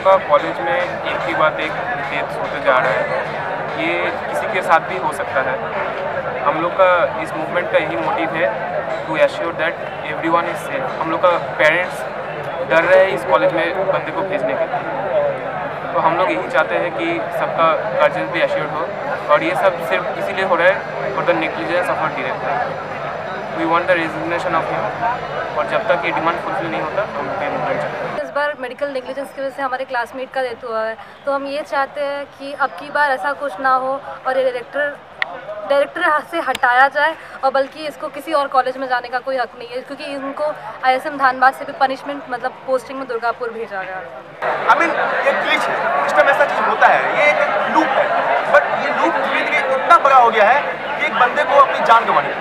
का कॉलेज में एक ही बात एक डेथ होते जा रहा है, ये किसी के साथ भी हो सकता है। हम लोग का इस मूवमेंट का यही मोटिव है to assure that everyone is safe. हम लोग का पेरेंट्स डर रहे हैं इस कॉलेज में बंदे को भेजने के लिए, तो हम लोग यही चाहते हैं कि सबका गार्जियंस भी एश्योर्ड हो, और ये सब सिर्फ इसीलिए हो रहा है for the negligence of our director. We want the resignation of him, और जब तक ये डिमांड फुलफिल नहीं होता हम लोग मूवमेंट चलते हैं। इस बार मेडिकल नेग्लिजेंस की वजह से हमारे क्लासमेट का डेथ हुआ है, तो हम ये चाहते हैं कि अब की बार ऐसा कुछ ना हो और ये डायरेक्टर से हटाया जाए, और बल्कि इसको किसी और कॉलेज में जाने का कोई हक नहीं है, क्योंकि इनको ISM धानबाद से भी पनिशमेंट मतलब पोस्टिंग में दुर्गापुर भेजा गया। I mean, ये ग्लिच है, सिस्टम ऐसा चीज होता है, ये एक लूप है, बट ये लूप धीरे धीरे इतना बड़ा हो गया है कि एक बंदे को अपनी जान गंवानी है।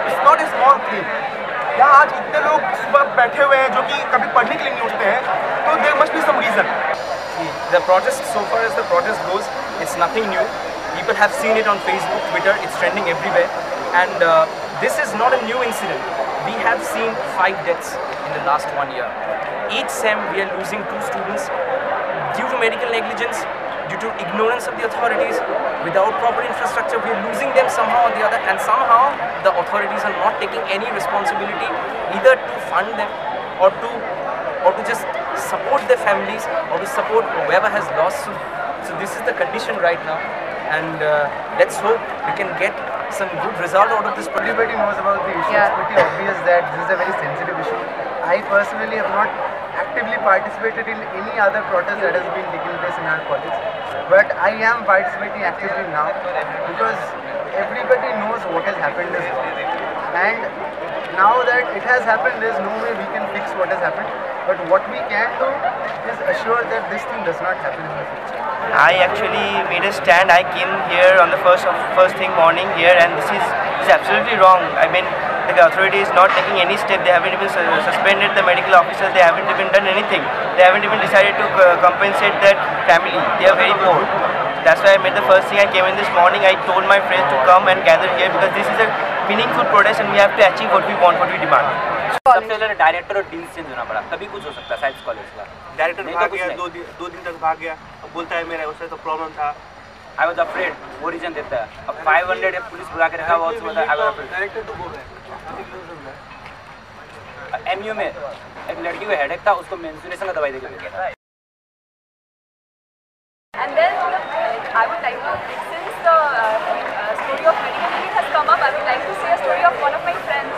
It's not a small thing. यहाँ आज इतने लोग सुबह बैठे हुए हैं जो कि कभी पढ़ने के लिए नहीं उठते हैं, तो there must be some reason. The protest, so far as the protest goes, it's nothing new. People have seen it on Facebook, Twitter, it's trending everywhere, and this is not a new incident. We have seen 5 deaths in the last 1 year. Each sem we are losing 2 students due to medical negligence, due to ignorance of the authorities. Without proper infrastructure, we are losing them somehow or the other, and somehow the authorities are not taking any responsibility either to fund them or to just support their families or to support whoever has lost. So this is the condition right now, and let's hope we can get some good result out of this. Everybody knows about the issue. Yeah. It's pretty obvious that this is a very sensitive issue. I personally have not actively participated in any other protest that has been taking place in our college, but I am participating actively now because everybody knows what has happened is wrong. And now that it has happened, there is no way we can fix what has happened, but what we can do is assure that this thing does not happen in the future. I actually made a stand. I came here on the first thing morning here, and this is absolutely wrong. I mean, the authority is not taking any step. They haven't even suspended the medical officers. They haven't even done anything. They haven't even decided to compensate that family. They are very poor. That's why I made the first thing. I came in this morning. I told my friends to come and gather here because this is a meaningful protest, and we have to achieve what we want, what we demand. सबसे पहले director और dean change होना पड़ा, तभी कुछ हो सकता है साइंस कॉलेज का। डायरेक्टर भाग गया, 2 दिन तक भाग गया, अब बोलता है मेरा उससे तो प्रॉब्लम था। आई वाज अफ्रेड, वो रीजन देता है। अब 500 पुलिस बुला के रखा हुआ, उसको बोलता है आई वाज अफ्रेड। डायरेक्टर तो बोल रहे हैं MU में एक लड़की को हेडेक था, उसको मेंस्ट्रुएशन का दवाई देके गया था। And then I would like to, since the story of medical aid has come up, I would like to say a story of one of my friends.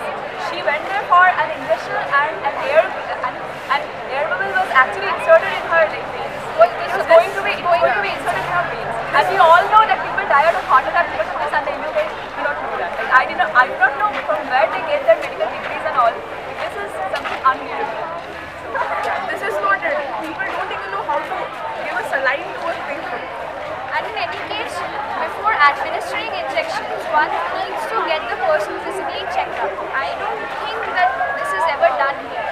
She went there for an injection, and an air bubble was actually inserted in her veins. It was going to be inserted in her veins. And we all know that people die out of heart attack because of this, and the Indian guys do not know that. Like, I do not know from where they get their medical degrees and all. This is something unbelievable. This is not it. People don't even know how to give a saline to a patient. And in any case, before administering injections, one needs to get the person physically checked up. I don't think that this is ever done here.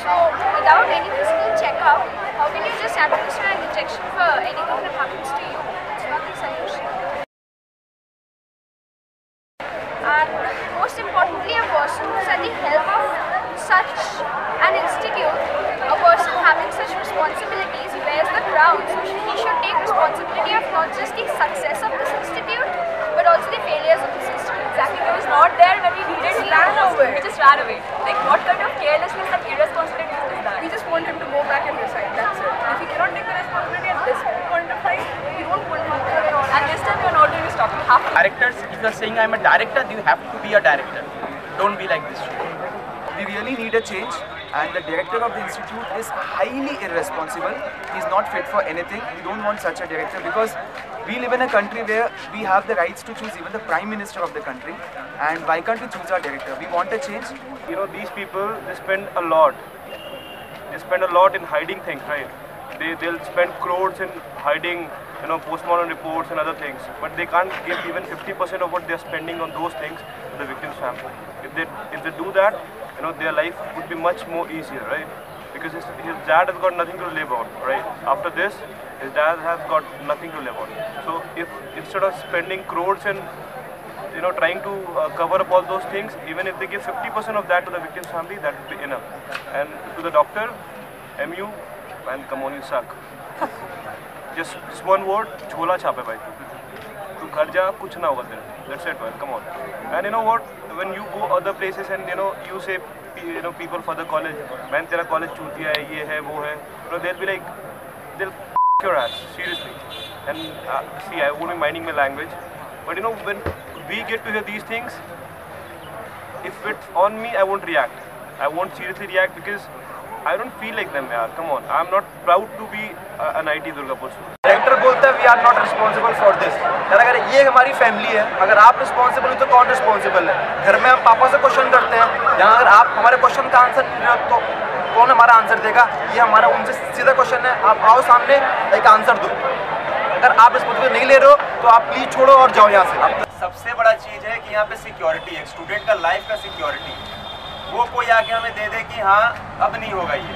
So, without any physical checkup, how can you just administer an injection for anything that happens to you? It's not the solution. And most importantly, a person who's at the helm of such an institute, a person having such responsibilities, wears the crown. So he should take responsibility of not just the success of this institute, but also the failures of this institute. Exactly, he was not there when we needed him. He just ran away. Like, what kind of carelessness and irresponsibility is that? We just want him to go back and resign, that's it. If he cannot take the responsibility at this point of time, we don't want him to. And this time we are not going to stop. You have to. Directors, if you are saying I'm a director, you have to be a director. Don't be like this. We really need a change, and the director of the institute is highly irresponsible. He's not fit for anything. We don't want such a director because we live in a country where we have the rights to choose even the prime minister of the country, and why can't we choose our director? We want a change. You know, these people, they spend a lot. They spend a lot in hiding things, right? They'll spend crores in hiding, you know, postmortem reports and other things, but they can't give even 50% of what they're spending on those things to the victim's family. If they do that, you know, their life would be much more easier, right? Because his dad has got nothing to live on, right? After this, his dad has got nothing to live on. So if instead of spending crores and, you know, trying to cover up all those things, even if they give 50% of that to the victim's family, that would be enough. And to the doctor, MU, man, come on, you suck. Just one word, छोला छापे भाई तू घर जा, कुछ ना होगा तेरा. That's it, man. Come on. And you know what? When you go other places and you say people for the college, man, तेरा college चूतिया है, ये है, वो है. They'll be like, they'll your ass seriously. And see, I won't be minding my language, but when we get to hear these things, if it's on me, I won't react. I won't seriously react because I don't feel like them, yaar. Come on, I'm not proud to be an IT Durgapur student. Director बोलता है we are not responsible for this. यार अगर ये हमारी family है, अगर आप responsible हो तो कौन रिस्पॉन्सिबल है? घर में हम पापा से क्वेश्चन करते हैं, यहाँ अगर आप हमारे क्वेश्चन का आंसर नहीं दो तो कौन हमारा आंसर देगा? ये हमारा उनसे सीधा क्वेश्चन है. आप आओ सामने, एक आंसर दो. अगर आप रिस्पॉन्सिबल नहीं ले रहे हो तो आप प्लीज छोड़ो और जाओ यहाँ से. सबसे बड़ा चीज़ है कि यहाँ पे सिक्योरिटी है, स्टूडेंट का लाइफ का सिक्योरिटी. वो कोई आके हमें दे दे कि हाँ अब नहीं होगा ये,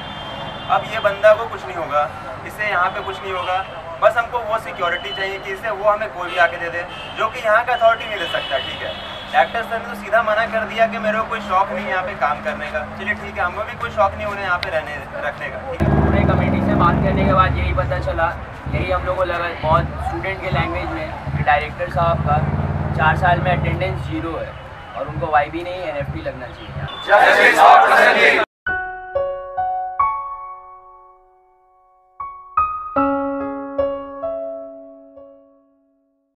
अब ये बंदा को कुछ नहीं होगा, इससे यहाँ पे कुछ नहीं होगा. बस हमको वो सिक्योरिटी चाहिए कि इससे वो हमें कोई भी आके दे दे, जो कि यहाँ का अथॉरिटी नहीं दे सकता. ठीक है, डायरेक्टर सर ने तो सीधा मना कर दिया कि मेरे को कोई शौक नहीं है यहाँ पे काम करने का. चलिए ठीक है, हमें भी कोई शौक नहीं उन्हें यहाँ पे रखने का. ठीक है, पूरे कमेटी से बात करने के बाद यही पता चला, यही हम लोग को लगा बहुत स्टूडेंट के लैंग्वेज में कि डायरेक्टर साहब का 4 साल में अटेंडेंस 0 है और उनको YB नहीं NFT लगना चाहिए.